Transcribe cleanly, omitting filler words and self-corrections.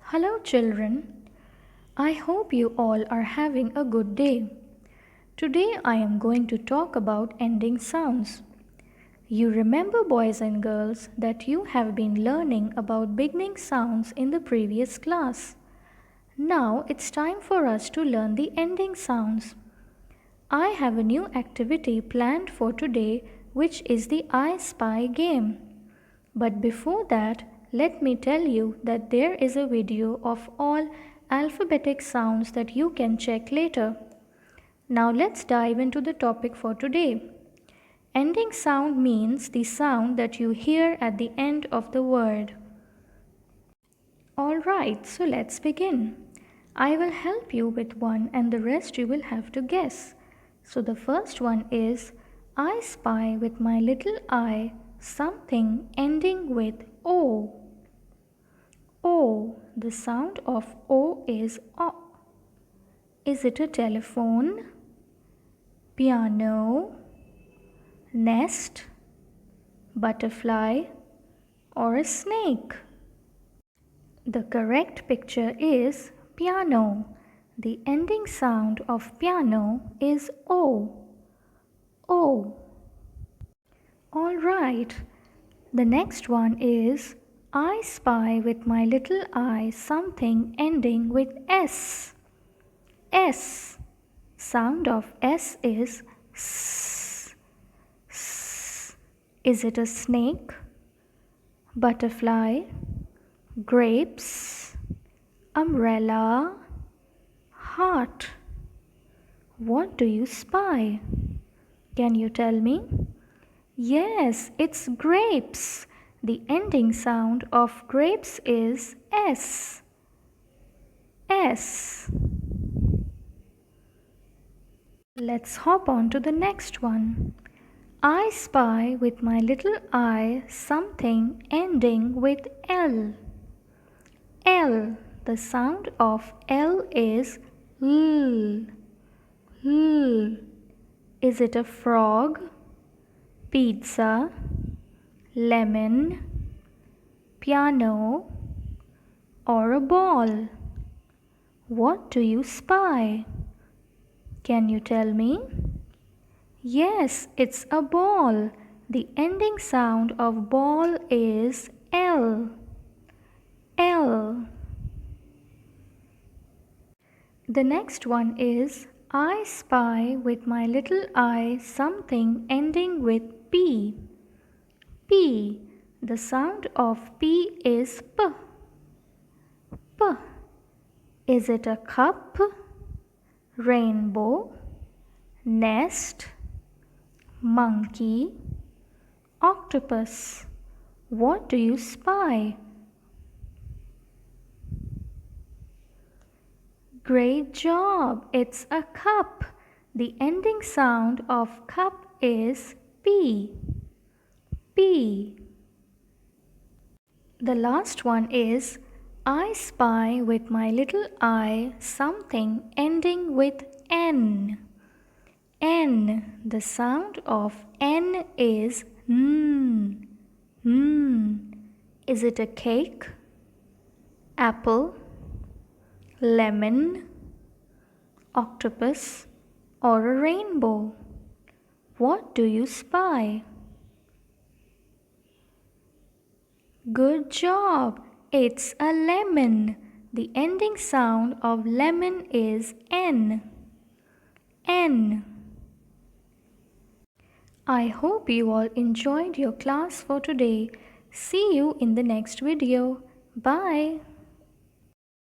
Hello, children. I hope you all are having a good day. Today I am going to talk about ending sounds. You remember, boys and girls, that you have been learning about beginning sounds in the previous class. Now it's time for us to learn the ending sounds. I have a new activity planned for today, which is the I Spy game. But before that, let me tell you that there is a video of all alphabetic sounds that you can check later. Now let's dive into the topic for today. Ending sound means the sound that you hear at the end of the word. Alright, so let's begin. I will help you with one and the rest you will have to guess. So the first one is, I spy with my little eye something ending with O. O. The sound of O is O. Is it a telephone, piano, nest, butterfly, or a snake? The correct picture is piano. The ending sound of piano is O. O. Alright, the next one is, I spy with my little eye something ending with S. S. Sound of S is S. S. Is it a snake, butterfly, grapes, umbrella, heart? What do you spy? Can you tell me? Yes, it's grapes. The ending sound of grapes is S. S. Let's hop on to the next one. I spy with my little eye something ending with L. L. The sound of L is L. L. Is it a frog, pizza, lemon, piano, or a ball? What do you spy? Can you tell me? Yes, it's a ball. The ending sound of ball is L. L. The next one is, I spy with my little eye something ending with P. P. The sound of P is P. P. Is it a cup, rainbow, nest, monkey, octopus? What do you spy? Great job! It's a cup. The ending sound of cup is P. P. The last one is, I spy with my little eye something ending with N. N. The sound of N is N. N. Is it a cake, apple, lemon, octopus, or a rainbow? What do you spy? Good job! It's a lemon. The ending sound of lemon is N. N. I hope you all enjoyed your class for today. See you in the next video. Bye.